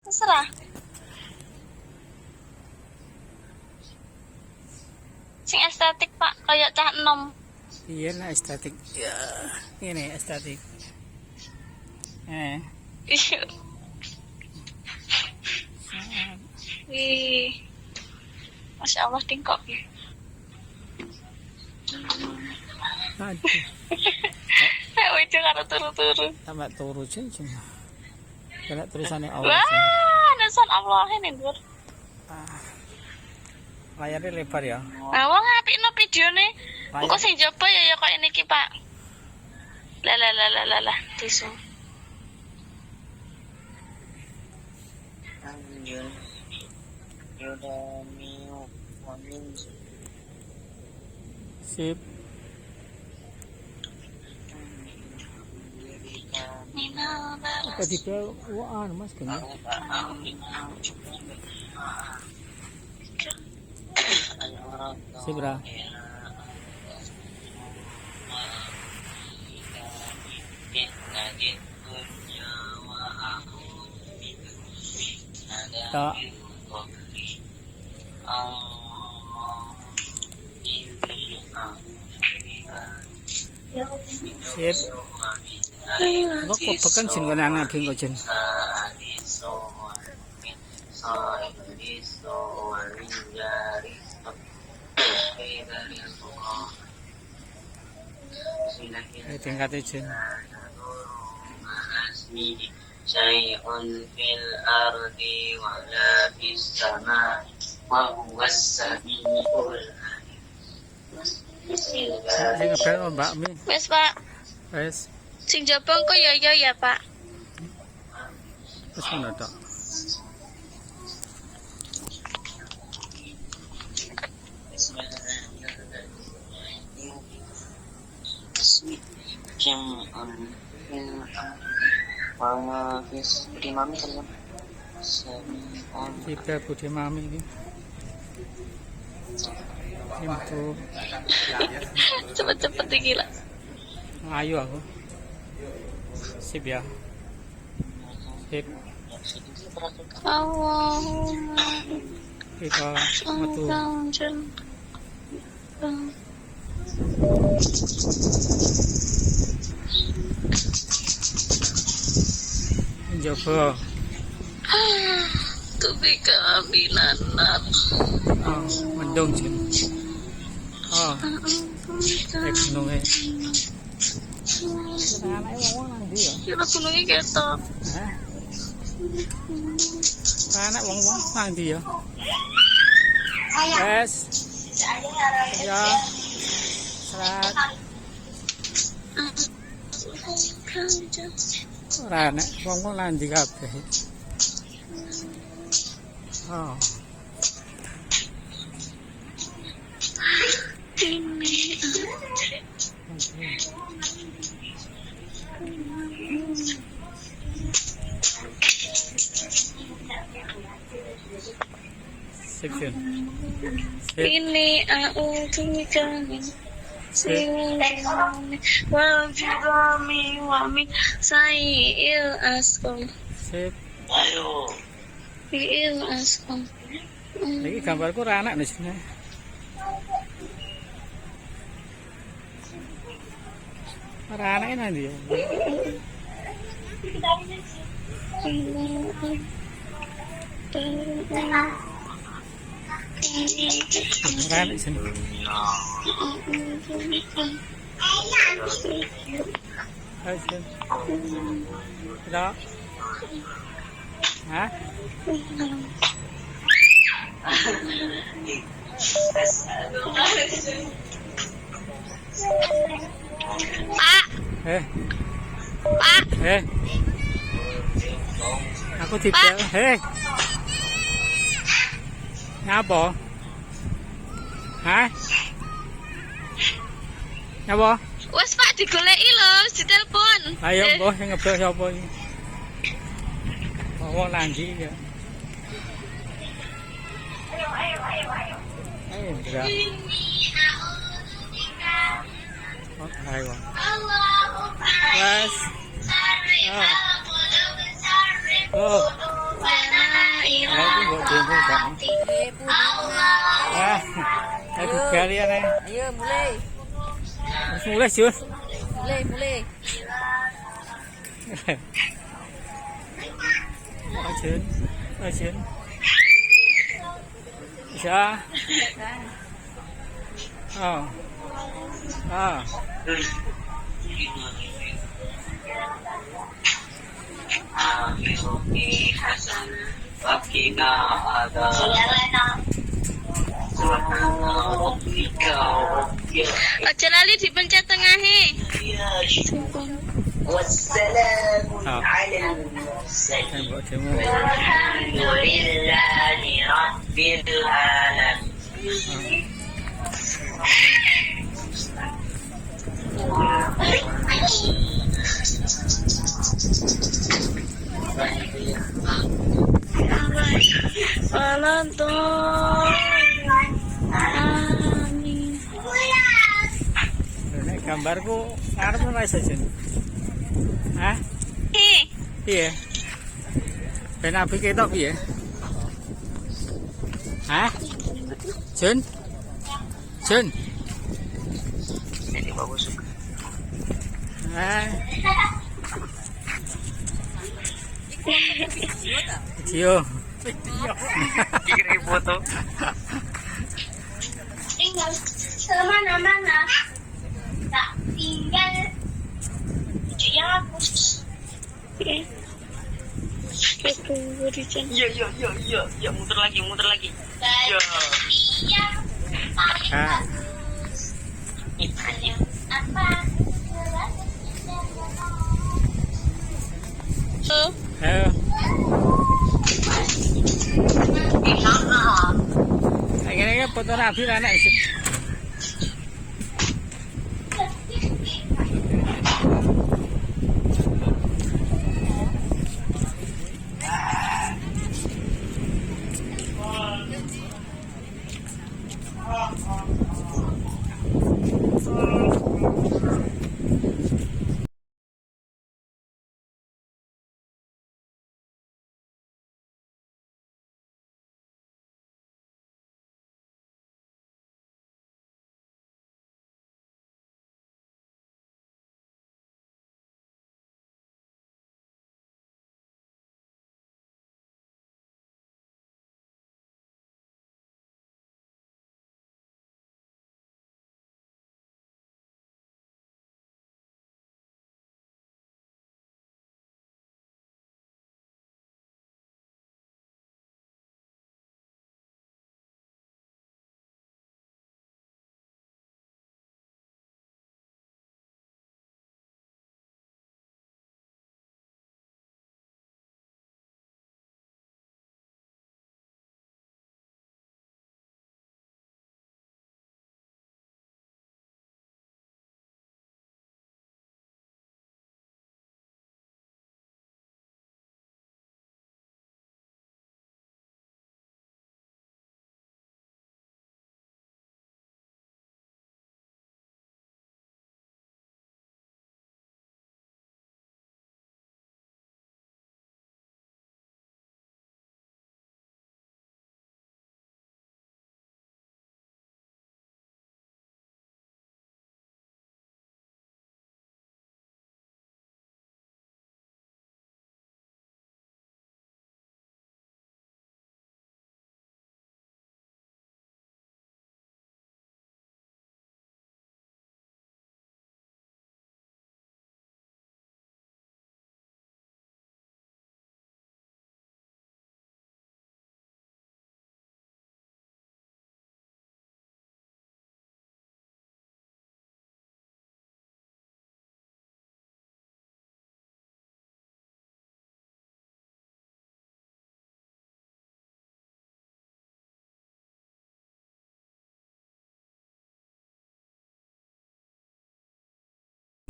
Terserah. Sing estetik Pak, kayak cah enom. Iya lah estetik. Ya, ini estetik. Iya. Wih. Masya Allah tingkok. Aduh, Itu karo turu-turu. tambah turu cuma. Kena tulisannya Allah. Wah, nasan Allah ini Gur. Layarnya lebar ya. Nah, wong apikno videone. Engko sing jaba ya kaya niki, Pak. Lah, tisu. Anjir. Yudami wamin. Sip. Nina Apa tipe wah mas kena. Sip dah. Tak. Sip. Kok pekan sing nang abing kok jen. Tingkat jen. Syai'un fil ardi wa la fis sama wa huwas samiul alim. Sing Mbak Mi. Wes, Pak. Wes. Sing jaba engko ya, Pak. Wes ngono tok. Budi Mami kan Tiga Budi Mami ini. Itu Cepet-cepet iki lah. ayo aku. Sip ya. Sip. Allahumma Kita metu. Coba. Tubika minanar. Oh, mendung sih. Oh, gunungnya. Anaknya ngomong nanti ya. Kira gunungnya ketok. Hah? Anak wong-wong nanti ya. Yes. Ya. Serat. Ora nek wong-wong nanti kabeh. Oh. Section. Ini a'udzubika min syai'in wa min sayyi'il asqam. Sip. Fi'il asqam. Iki gambarku ora anak di sini. Ora anake nanti ya. Ora anak di sini. Ayo sini. Tidak. Hah? Pak, Pak, Aku tipel. Ngapa? Hah? Ngapa? wes Pak digoleki lho, ditelepon. Ayo mbah sing ngeblok sapa iki? Wong nanti ya. Ayo, tidak. Ayo. Yes. Oh. Lagi buat dia pun kan. Ah, ayo kalian nih. Ayo mulai. Harus mulai Jun. Mulai. Jun. Jun. Bisa. Oh. Ah. Aja lali dipencet tengahnya. Wassalamun Ah. ala al-mursalin. Ayo buat demo. Walhamdulillahi rabbil alamin. Amin. Nek gambarku ngarep ora iso Jun. Hah? Piye? Ben abi ketok piye? Hah? Jun? Jun? Ini bagus. Hah? Video. Kira foto. Tinggal semana-mana. Tak tinggal. Yang aku. Iya, muter lagi. Iya. Ah. Apa? Ayo. Kayaknya foto Nabi lah nek.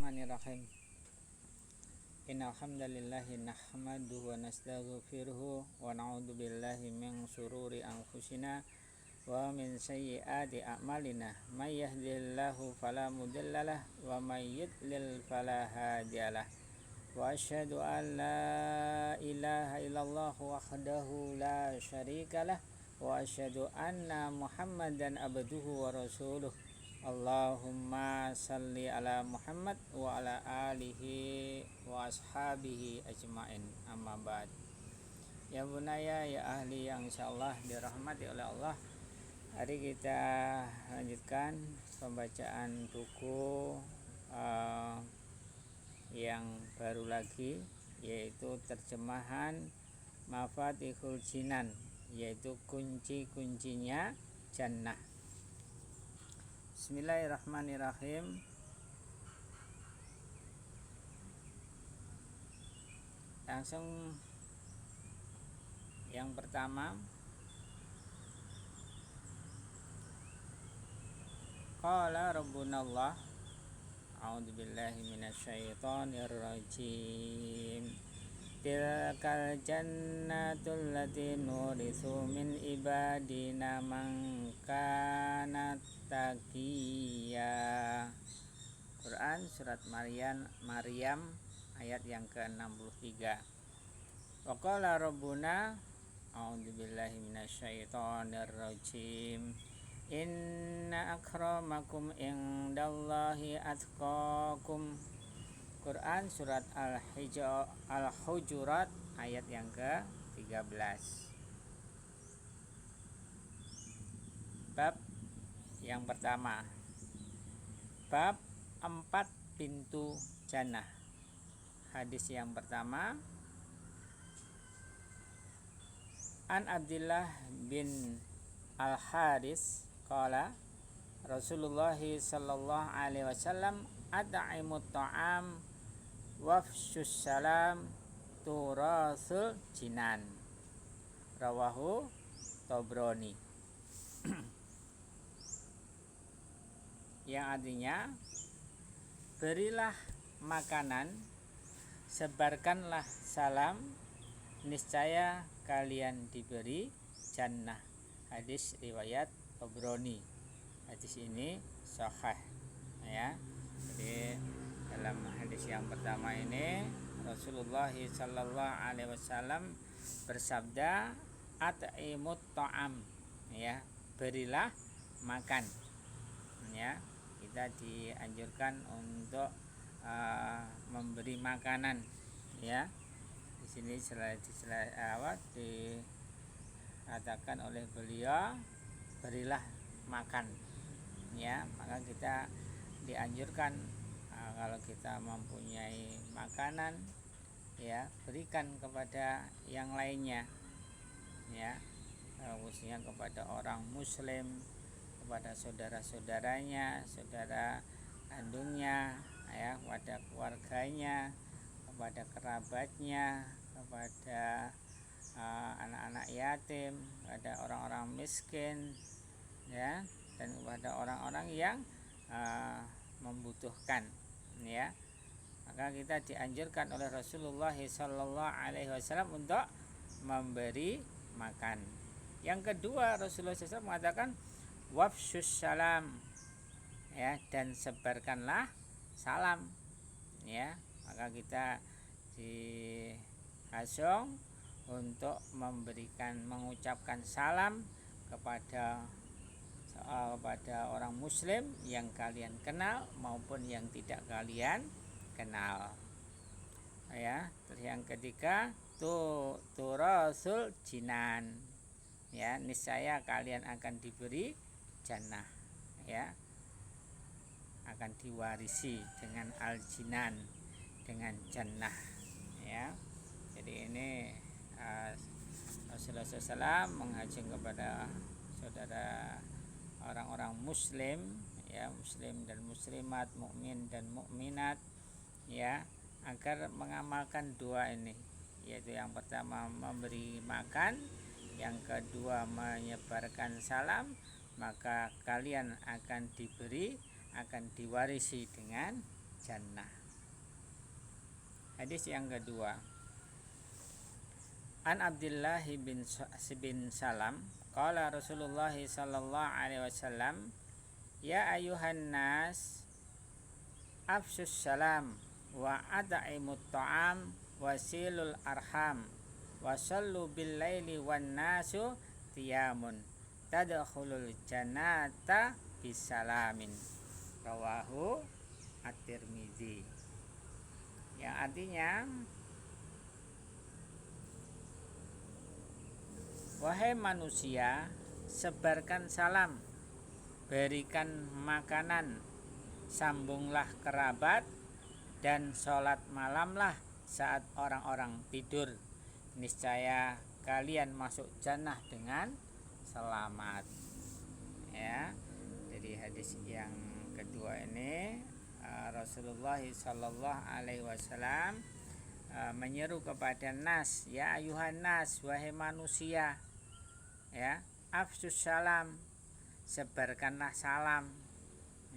Bismillahirrahmanirrahim. Innal hamdalillahi nahmaduhu wa nastaghfiruhu wa na'udzu billahi min shururi anfusina wa min sayyiati a'malina. May yahdihillahu fala mudhillalah wa may yudlil fala hadiyalah. wa asyhadu an la ilaha illallah wahdahu la syarikalah wa asyhadu anna Muhammadan abduhu wa rasuluh. Allahumma salli ala Muhammad wa ala alihi wa ashabihi ajmain. Amma ba'd. Ya bunaya, ya ahli yang insyaallah dirahmati oleh Allah. Hari kita lanjutkan pembacaan buku yang baru lagi, yaitu terjemahan Mafatihul Jinan, yaitu kunci-kuncinya jannah. Bismillahirrahmanirrahim. Langsung yang pertama, qala rabbunallah. A'udzubillahi minasyaitonirrajim. Tilkal jannatul lati nuritsu min ibadina man kana taqiyya. Quran surat Maryam ayat yang ke-63. Wa qala rabbuna a'udzubillahi minasyaitonirrajim. Inna akramakum indallahi atqakum. Quran surat Al-Hujurat ayat yang ke-13. Bab yang pertama, bab 4 pintu jannah. Hadis yang pertama, An Abdillah bin Al-Haris qala Rasulullah sallallahu alaihi wasallam at'imut ta'am wafshus salam turasul jinan. Rawahu Tabrani. Yang artinya, berilah makanan, sebarkanlah salam, niscaya kalian diberi jannah. Hadis riwayat Tabrani. Hadis ini sahih, ya. Jadi dalam hadis yang pertama ini Rasulullah sallallahu alaihi wasallam bersabda at'imut ta'am, ya, berilah makan, ya. Kita dianjurkan untuk memberi makanan, ya. Di sini dikatakan oleh beliau berilah makan, ya. Maka kita dianjurkan kalau kita mempunyai makanan, ya, berikan kepada yang lainnya, ya, khususnya kepada orang muslim, kepada saudara-saudaranya, saudara kandungnya, ya, kepada keluarganya, kepada kerabatnya, kepada anak-anak yatim, kepada orang-orang miskin, ya, dan kepada orang-orang yang membutuhkan, ya. Maka kita dianjurkan oleh Rasulullah sallallahu alaihi wasallam untuk memberi makan. Yang kedua, Rasulullah SAW mengatakan wafshus salam, ya, dan sebarkanlah salam, ya. Maka kita dihasung untuk mengucapkan salam kepada orang muslim yang kalian kenal maupun yang tidak kalian kenal, ya. Terus yang ketiga, turasul jinan, ya, niscaya kalian akan diberi jannah, ya, akan diwarisi dengan al-jinan, dengan jannah, ya. Jadi ini Rasulullah SAW mengajak kepada saudara orang-orang muslim, ya, muslim dan muslimat, mukmin dan mukminat, ya, agar mengamalkan dua ini, yaitu yang pertama memberi makan, yang kedua menyebarkan salam. Maka kalian akan diwarisi dengan jannah. Hadis yang kedua, An Abdillah bin Salam qala Rasulullah sallallahu alaihi wasallam ya ayuhan nas afsus salam wa at'imut ta'am wasilul arham wasallu bil laili wan nasu tiyamun tadkhulul jannata bisalamin. Rawahu At-Tirmizi. Yang artinya, wahai manusia, sebarkan salam, berikan makanan, sambunglah kerabat, dan sholat malamlah saat orang-orang tidur. Niscaya kalian masuk jannah dengan selamat. Ya, jadi hadis yang kedua ini Rasulullah Sallallahu Alaihi Wasallam menyeru kepada nas, ya ayuhan nas, wahai manusia, ya afsus salam, sebarkanlah salam,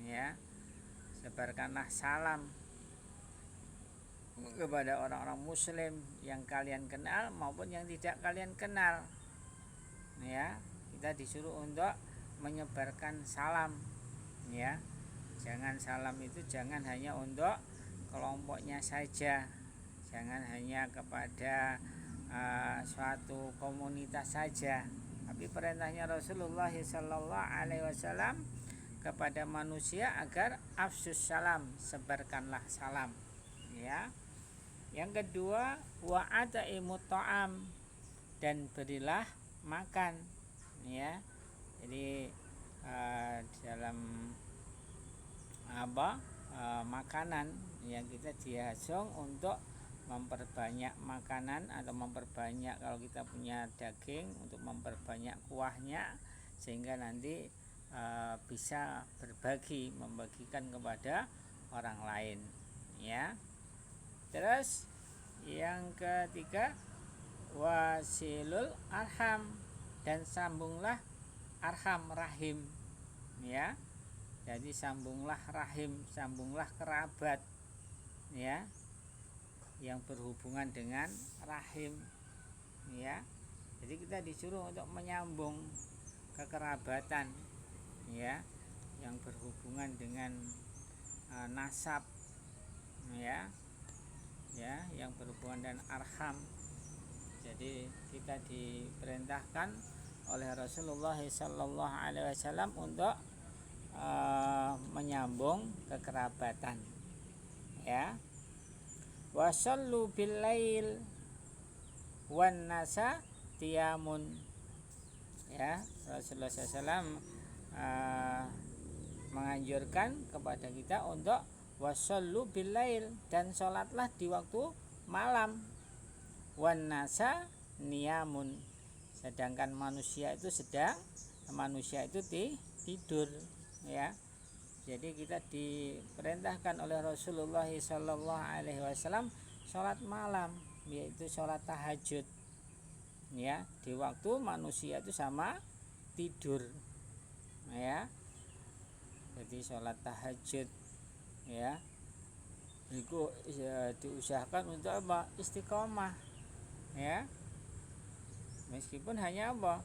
ya sebarkanlah salam kepada orang-orang muslim yang kalian kenal maupun yang tidak kalian kenal. Ya, kita disuruh untuk menyebarkan salam, ya. Jangan salam itu jangan hanya untuk kelompoknya saja, jangan hanya kepada suatu komunitas saja, tapi perintahnya Rasulullah Sallallahu Alaihi Wasallam kepada manusia agar afsus salam, sebarkanlah salam. Ya. Yang kedua, wa at'imut ta'am, dan berilah makan. Ya. Jadi dalam makanan yang kita diajong untuk memperbanyak makanan atau memperbanyak, kalau kita punya daging, untuk memperbanyak kuahnya sehingga nanti bisa berbagi, membagikan kepada orang lain, ya. Terus yang ketiga, wasilul arham, dan sambunglah arham, rahim, ya. Jadi sambunglah rahim, sambunglah kerabat, ya, yang berhubungan dengan rahim, ya. Jadi kita disuruh untuk menyambung kekerabatan, ya, yang berhubungan dengan nasab, ya, yang berhubungan dengan arham. Jadi kita diperintahkan oleh Rasulullah Sallallahu Alaihi Wasallam untuk menyambung kekerabatan, ya. Wasallu bil lail wan nasa tiyamun, ya. Rasulullah SAW menganjurkan kepada kita untuk wasallu bil lail, dan sholatlah di waktu malam, wan nasa niyamun, sedangkan manusia itu tidur, ya. Jadi kita diperintahkan oleh Rasulullah Sallallahu Alaihi Wasallam sholat malam, yaitu sholat tahajud, ya, di waktu manusia itu sama tidur, ya. Jadi sholat tahajud, ya, itu diusahakan untuk apa? Istiqomah, ya, meskipun hanya 2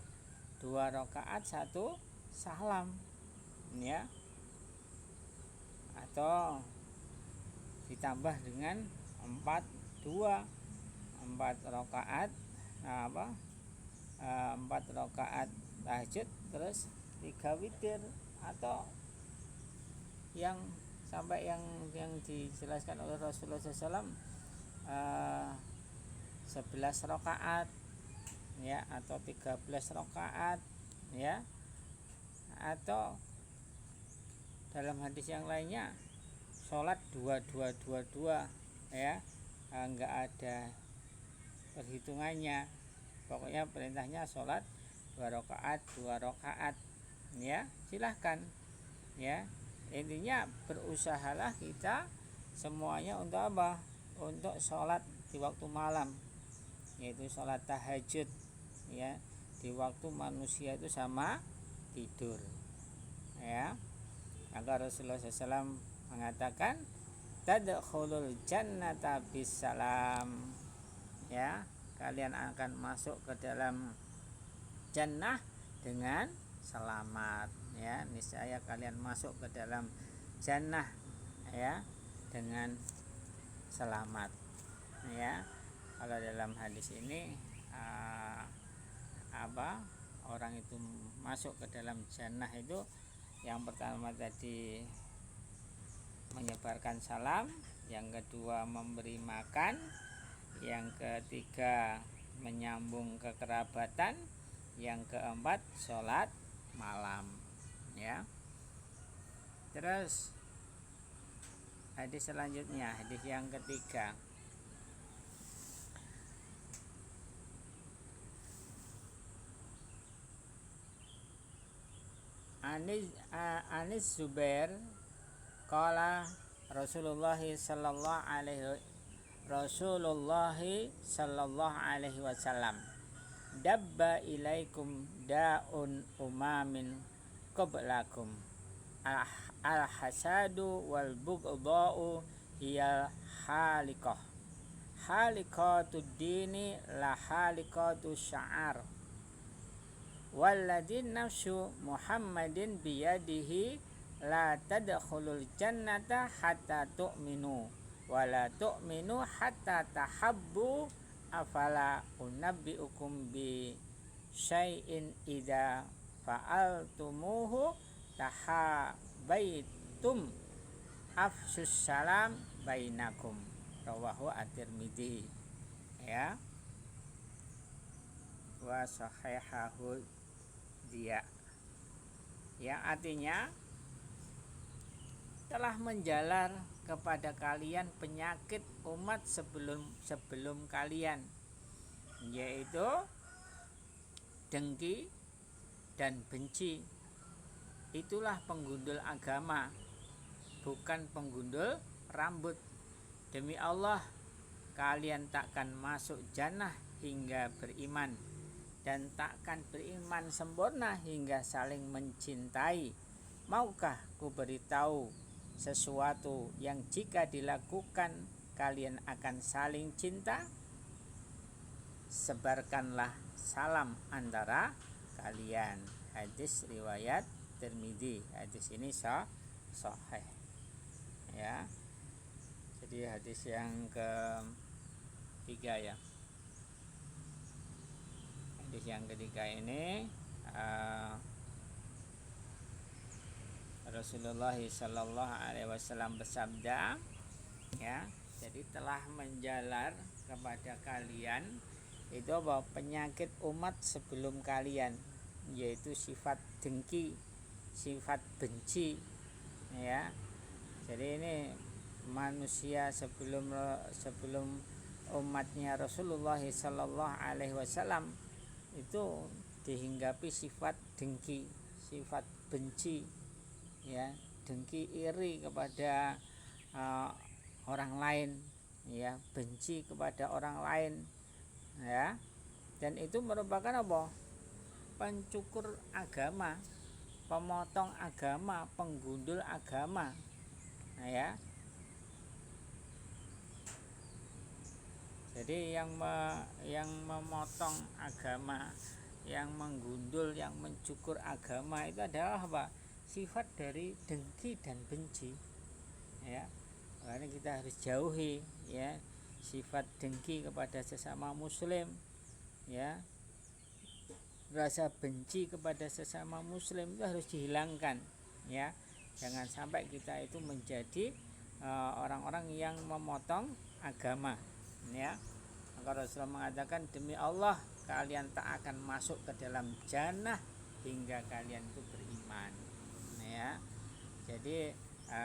rakaat 1 salam, ya, atau ditambah dengan 4 rakaat 4 rakaat tahajud terus 3 witir, atau yang sampai yang dijelaskan oleh Rasulullah SAW 11 rakaat, ya, atau 13 rakaat, ya, atau dalam hadis yang lainnya sholat 2-2-2-2, ya, enggak ada perhitungannya, pokoknya perintahnya sholat 2 rakaat 2 rakaat, ya. Silahkan, ya, intinya berusahalah kita semuanya untuk apa? Untuk sholat di waktu malam, yaitu sholat tahajud, ya, di waktu manusia itu sama tidur, ya. Maka Rasulullah SAW mengatakan tadkhulul jannata bisalam, ya, kalian akan masuk ke dalam jannah dengan selamat, ya. Niscaya kalian masuk ke dalam jannah, ya, dengan selamat. Ya, kalau dalam hadis ini orang itu masuk ke dalam jannah itu yang pertama tadi menyebarkan salam, yang kedua memberi makan, yang ketiga menyambung kekerabatan, yang keempat sholat malam. Ya, terus hadis selanjutnya, hadis yang ketiga. Anis Zubair qala Rasulullah sallallahu alaihi wasallam dabba ilaikum da'un umamin qablakum al-hasadu wal bughdha'u hiya halikatu dini la halikatu sya'ar walladzi nafsu Muhammadin biyadihi la tadkhulul jannata hatta tu'minu wa la tu'minu hatta tahabbu afala unabbiukum bi syai'in idza fa'altumuhu tahabaitum afsus salam bainakum rawahu at-Tirmidzi. Ya, wa sahihahu dia, yang artinya telah menjalar kepada kalian penyakit umat sebelum kalian, yaitu dengki dan benci. Itulah penggundul agama, bukan penggundul rambut. Demi Allah, kalian takkan masuk jannah hingga beriman, dan takkan beriman sempurna hingga saling mencintai. Maukah ku beritahu sesuatu yang jika dilakukan kalian akan saling cinta? Sebarkanlah salam antara kalian. Hadis riwayat Tirmidzi. Hadis ini sahih. Ya. Jadi hadis yang ketiga ya. Hadis yang ketiga ini Rasulullah sallallahu alaihi wasallam bersabda, ya, jadi telah menjalar kepada kalian itu bahwa penyakit umat sebelum kalian, yaitu sifat dengki, sifat benci, ya. Jadi ini manusia sebelum umatnya Rasulullah sallallahu alaihi wasallam itu dihinggapi sifat dengki, sifat benci, ya, dengki iri kepada orang lain, ya, benci kepada orang lain, ya, dan itu merupakan apa? Pencukur agama, pemotong agama, penggundul agama, ya. Jadi yang memotong agama, yang menggundul, yang mencukur agama itu adalah apa? Sifat dari dengki dan benci, ya. Karena kita harus jauhi, ya, sifat dengki kepada sesama muslim, ya. Rasa benci kepada sesama muslim itu harus dihilangkan, ya. Jangan sampai kita itu menjadi orang-orang yang memotong agama, ya. Maka Rasulullah mengatakan, demi Allah kalian tak akan masuk ke dalam jannah hingga kalian itu beriman, ya. Jadi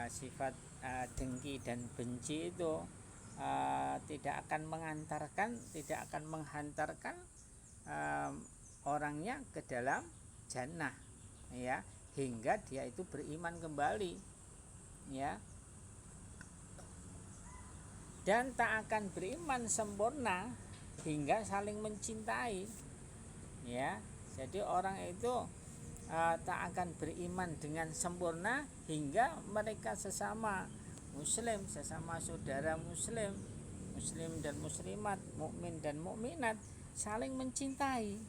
sifat dengki dan benci itu tidak akan menghantarkan orangnya ke dalam jannah, ya, hingga dia itu beriman kembali, ya. Dan tak akan beriman sempurna hingga saling mencintai, ya. Jadi orang itu tak akan beriman dengan sempurna hingga mereka sesama muslim, sesama saudara muslim, muslim dan muslimat, mukmin dan mukminat saling mencintai,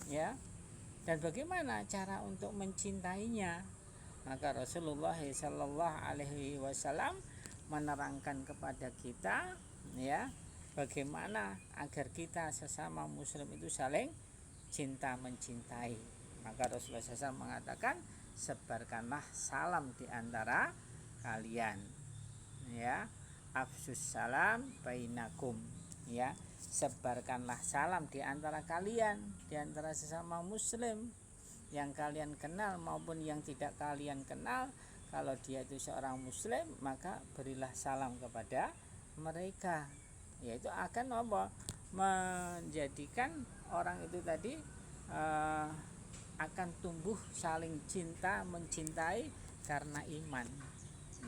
ya. Dan bagaimana cara untuk mencintainya? Maka Rasulullah sallallahu alaihi wasallam menerangkan kepada kita ya bagaimana agar kita sesama muslim itu saling cinta mencintai. Maka Rasulullah SAW mengatakan, sebarkanlah salam di antara kalian ya, afsus salam bainakum ya, sebarkanlah salam di antara kalian, di antara sesama muslim yang kalian kenal maupun yang tidak kalian kenal. Kalau dia itu seorang muslim, maka berilah salam kepada mereka, yaitu akan apa? Menjadikan orang itu tadi akan tumbuh saling cinta mencintai karena iman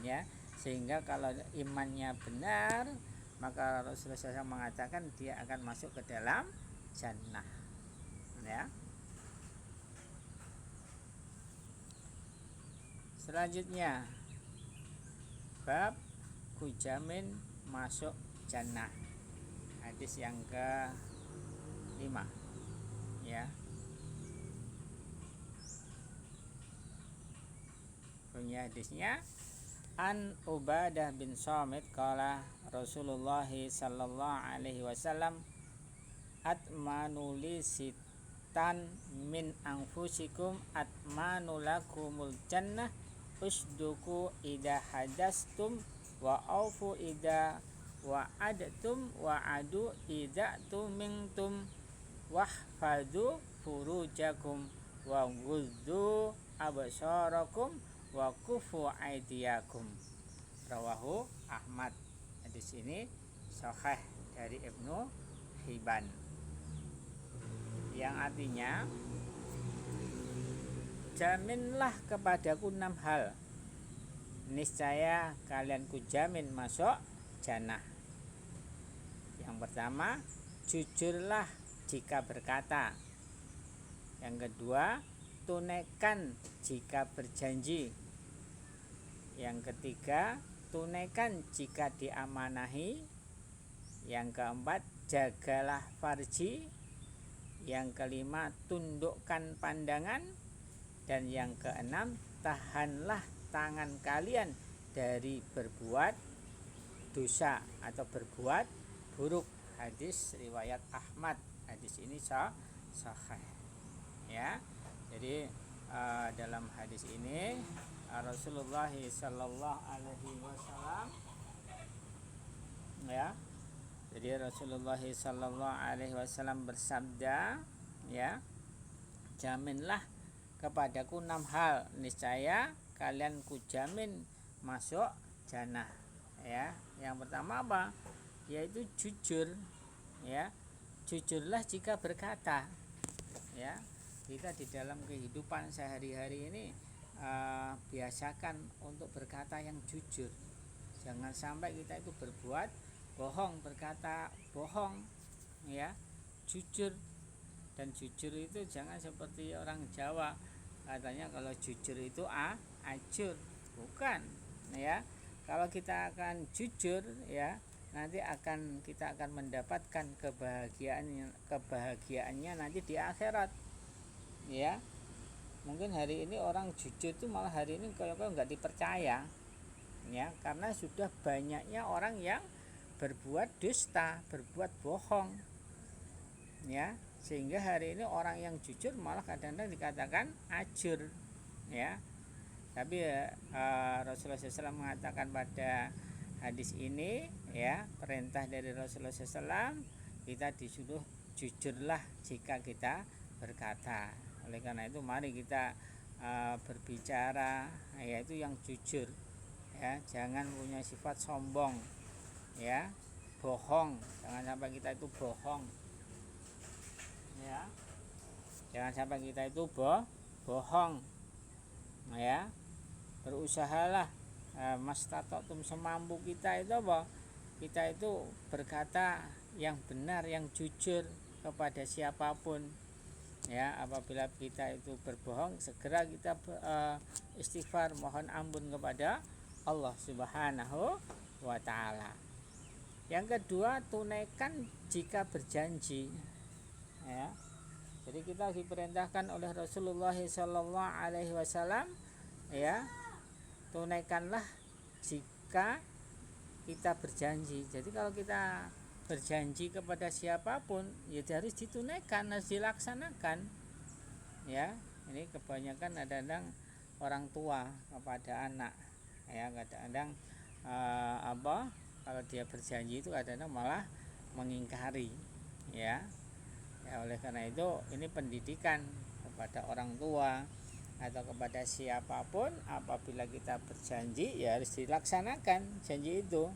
ya. Sehingga kalau imannya benar, maka Rasulullah SAW mengatakan dia akan masuk ke dalam jannah ya. Selanjutnya bab kujamin masuk jannah, hadis yang ke-5 ya. Punya hadisnya, An Ubadah bin Samit qala Rasulullah sallallahu alaihi wasallam, atmanu li sitan min anfusikum atmanu lakumul jannah, usduku idha hadastum wa aufu idha wa'adtum wa'adu idha tumingtum wahfadhu furujakum wa ghuddu absarakum wa kufu aidiyakum. Rawahu Ahmad. Hadis ini sahih dari Ibnu Hibban, yang artinya, jaminlah kepadaku 6 hal, niscaya kalian kujamin masuk jannah. Yang pertama, jujurlah jika berkata. Yang kedua, tunaikan jika berjanji. Yang ketiga, tunaikan jika diamanahi. Yang keempat, jagalah farji. Yang kelima, tundukkan pandangan. Dan yang keenam, tahanlah tangan kalian dari berbuat dosa atau berbuat buruk. Hadis riwayat Ahmad. Hadis ini sahih ya. Jadi dalam hadis ini Rasulullah sallallahu alaihi wasallam ya. Jadi Rasulullah sallallahu alaihi wasallam bersabda ya, jaminlah kepadaku 6 hal, niscaya kalian kujamin masuk jannah ya. Yang pertama apa? Yaitu jujur ya. Jujurlah jika berkata ya. Kita di dalam kehidupan sehari-hari ini biasakan untuk berkata yang jujur. Jangan sampai kita itu berbuat bohong, berkata bohong ya. Jujur. Dan jujur itu jangan seperti orang Jawa, katanya kalau jujur itu ajur. Bukan ya. Kalau kita akan jujur ya, nanti kita akan mendapatkan kebahagiaannya nanti di akhirat ya. Mungkin hari ini orang jujur itu malah hari ini kalau nggak dipercaya ya, karena sudah banyaknya orang yang berbuat dusta, berbuat bohong ya. Sehingga hari ini orang yang jujur malah kadang-kadang dikatakan ajur ya. Tapi Rasulullah SAW mengatakan pada hadis ini ya, perintah dari Rasulullah SAW, kita disuruh jujurlah jika kita berkata. Oleh karena itu mari kita berbicara yaitu yang jujur ya. Jangan punya sifat sombong ya, bohong. Jangan sampai kita itu bohong ya. Jangan sampai kita itu bohong ya. Berusahalah mastatotum, semampu kita itu apa? Kita itu berkata yang benar, yang jujur kepada siapapun ya. Apabila kita itu berbohong, segera kita istighfar, mohon ampun kepada Allah Subhanahu wa ta'ala. Yang kedua, tunaikan jika berjanji ya. Jadi kita diperintahkan oleh Rasulullah sallallahu alaihi wasallam ya, tunaikanlah jika kita berjanji. Jadi kalau kita berjanji kepada siapapun, ya harus ditunaikan, harus dilaksanakan. Ya, ini kebanyakan kadang-kadang orang tua kepada anak. Ya, kadang-kadang kalau dia berjanji itu kadang-kadang malah mengingkari. Ya. Ya, oleh karena itu ini pendidikan kepada orang tua atau kepada siapapun, apabila kita berjanji ya harus dilaksanakan janji itu,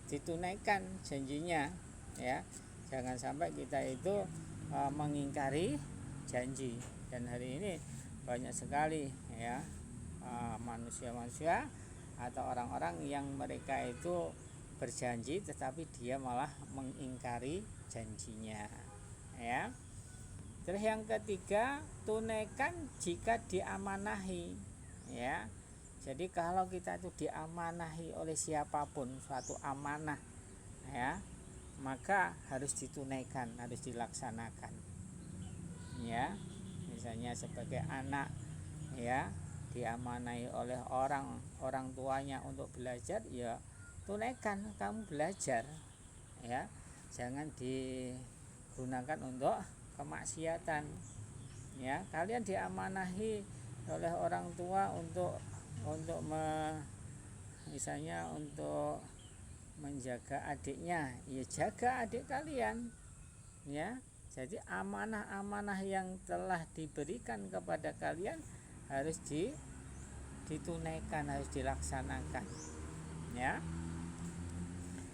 ditunaikan janjinya, ya. Jangan sampai kita itu mengingkari janji. Dan hari ini banyak sekali ya manusia-manusia atau orang-orang yang mereka itu berjanji tetapi dia malah mengingkari janjinya, ya. Terus yang ketiga, tunaikan jika diamanahi, ya. Jadi kalau kita itu diamanahi oleh siapapun suatu amanah, ya, maka harus ditunaikan, harus dilaksanakan, ya. Misalnya sebagai anak, ya, diamanahi oleh orang tuanya untuk belajar, ya tunaikan, kamu belajar, ya. Jangan digunakan untuk kemaksiatan, ya. Kalian diamanahi oleh orang tua untuk misalnya untuk menjaga adiknya, ya jaga adik kalian, ya. Jadi amanah-amanah yang telah diberikan kepada kalian harus ditunaikan, harus dilaksanakan, ya.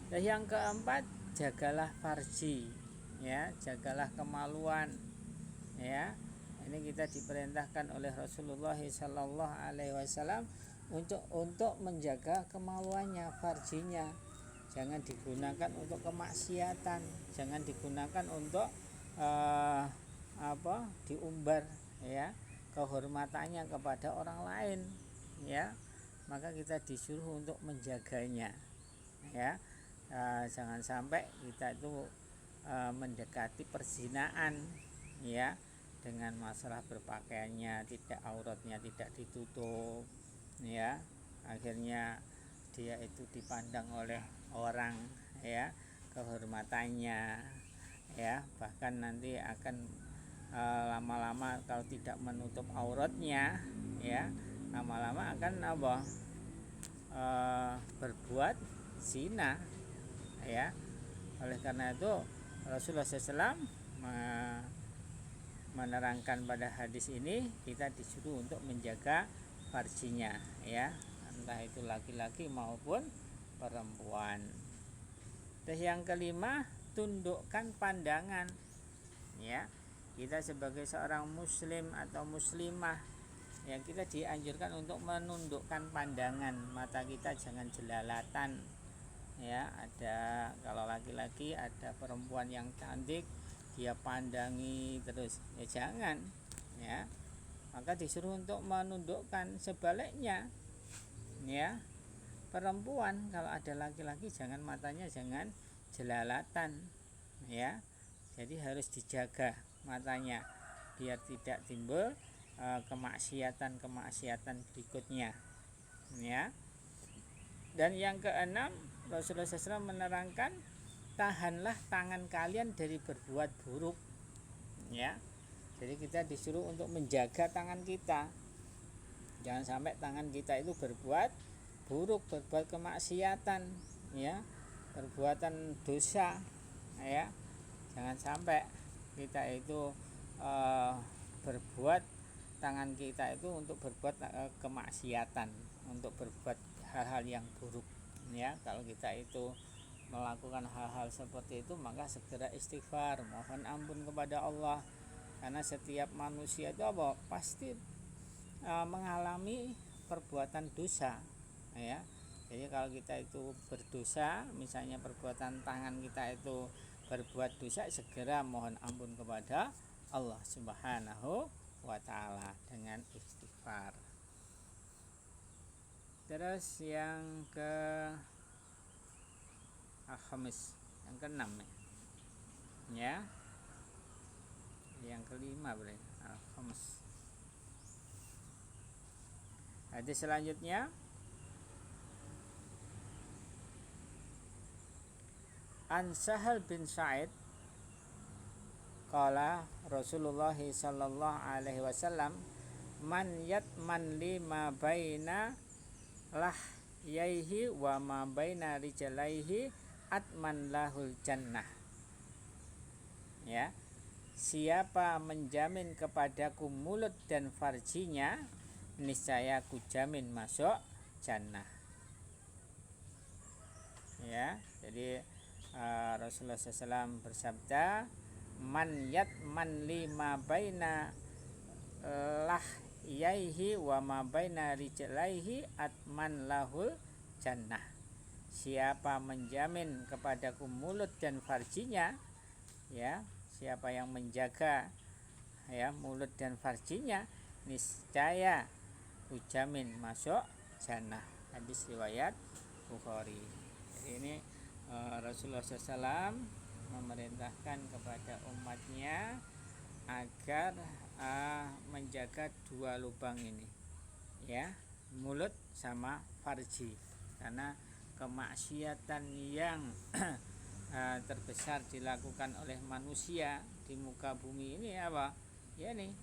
Dan yang keempat, jagalah farji, ya, jagalah kemaluan, ya. Ini kita diperintahkan oleh Rasulullah SAW untuk menjaga kemaluannya, farjinya. Jangan digunakan untuk kemaksiatan, jangan digunakan untuk diumbar, ya, kehormatannya kepada orang lain, ya. Maka kita disuruh untuk menjaganya, ya. Jangan sampai kita itu mendekati perzinaan, ya, dengan masalah berpakaiannya tidak, auratnya tidak ditutup, ya. Akhirnya dia itu dipandang oleh orang, ya, kehormatannya, ya. Bahkan nanti akan lama-lama kalau tidak menutup auratnya, ya, lama-lama akan berbuat zina, ya. Oleh karena itu Rasulullah SAW menerangkan pada hadis ini kita disuruh untuk menjaga farjinya, ya, entah itu laki-laki maupun perempuan. Terus yang kelima, tundukkan pandangan, ya. Kita sebagai seorang muslim atau muslimah, ya, kita dianjurkan untuk menundukkan pandangan, mata kita jangan jelalatan, ya. Ada, kalau laki-laki ada perempuan yang cantik dia pandangi terus, ya jangan, ya. Maka disuruh untuk menundukkan. Sebaliknya, ya, perempuan kalau ada laki-laki jangan matanya jangan jelalatan, ya. Jadi harus dijaga matanya biar tidak timbul kemaksiatan berikutnya, ya. Dan yang keenam, Rasulullah SAW menerangkan, tahanlah tangan kalian dari berbuat buruk, ya. Jadi kita disuruh untuk menjaga tangan kita, jangan sampai tangan kita itu berbuat buruk, berbuat kemaksiatan, ya, perbuatan dosa, ya. Jangan sampai kita itu berbuat, tangan kita itu untuk berbuat kemaksiatan, untuk berbuat hal-hal yang buruk, ya. Kalau kita itu melakukan hal-hal seperti itu, maka segera istighfar, mohon ampun kepada Allah, karena setiap manusia itu pasti mengalami perbuatan dosa, ya. Jadi kalau kita itu berdosa, misalnya perbuatan tangan kita itu berbuat dosa, segera mohon ampun kepada Allah Subhanahu wa ta'ala dengan istighfar. Terus yang ke khamis, yang keenam, ya. Yang kelima boleh al-khamis. Hadis selanjutnya, An Sahal bin Sa'id qala Rasulullah sallallahu alaihi wasallam man yatman lima baina lahyaihi wa ma baina rijlaihi atman lahul jannah. Ya, siapa menjamin kepadaku mulut dan farjinya, niscaya ku jamin masuk jannah. Ya, jadi Rasulullah SAW bersabda, man lima baina lahyaihi wa ma baina rijlaihi atman lahul jannah. Siapa menjamin kepadaku mulut dan farjinya, ya, siapa yang menjaga ya mulut dan farjinya, niscaya kujamin masuk jannah. Hadis riwayat Bukhari. Jadi ini Rasulullah SAW memerintahkan kepada umatnya agar menjaga dua lubang ini, ya, mulut sama farji, karena kemaksiatan yang terbesar dilakukan oleh manusia di muka bumi ini apa? Ya nih,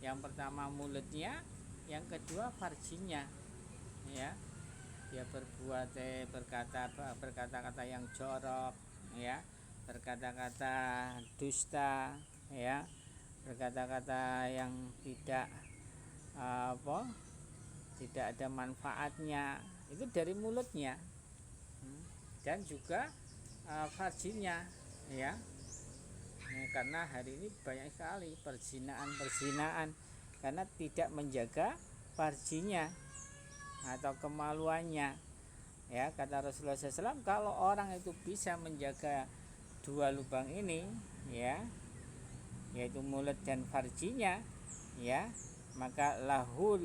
yang pertama mulutnya, yang kedua farjinya, ya. Dia berbuat berkata-kata yang jorok, ya, berkata-kata dusta, ya, berkata-kata yang tidak tidak ada manfaatnya, itu dari mulutnya, dan juga farjinya, ya. Karena hari ini banyak sekali perzinaan karena tidak menjaga farjinya atau kemaluannya, ya. Kata Rasulullah SAW, kalau orang itu bisa menjaga dua lubang ini, ya, yaitu mulut dan farjinya, ya, maka lahul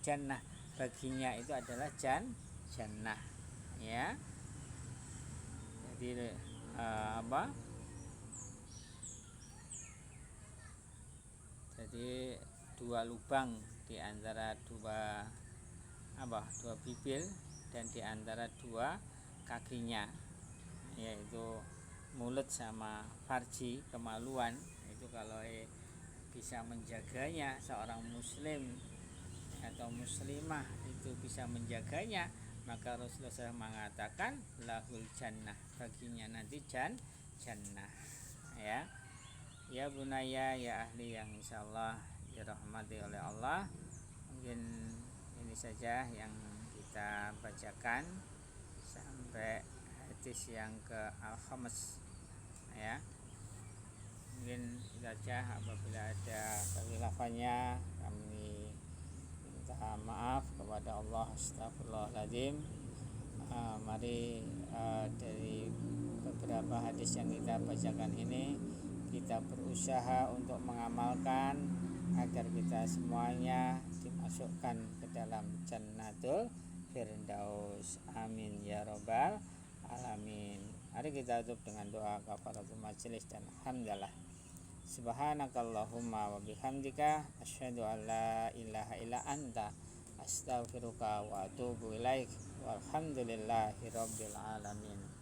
jannah, baginya itu adalah jannah, ya. Jadi jadi dua lubang di antara dua bibir dan di antara dua kakinya, yaitu mulut sama farji, kemaluan. Itu kalau bisa menjaganya, seorang muslim atau muslimah itu bisa menjaganya, maka Rasulullah SAW mengatakan lahul jannah, baginya nanti jannah, ya. Ya bunaya, ya ahli yang insyaallah dirahmati oleh Allah. Mungkin ini saja yang kita bacakan sampai hadis yang ke al-khamis, ya. Mungkin itu saja. Apabila ada kekhilafannya, kami minta maaf kepada Allah. Astagfirullahaladzim. Mari dari beberapa hadis yang kita bacakan ini, kita berusaha untuk mengamalkan agar kita semuanya dimasukkan ke dalam Jannatul Firdaus. Amin ya robbal alamin. Mari kita tutup dengan doa kafaratul majelis dan hamdalah. Subhanakallahumma wa bihamdika asyhadu an la ilaha illa anta astaghfiruka wa atubu ilaik. Walhamdulillahi rabbil alamin.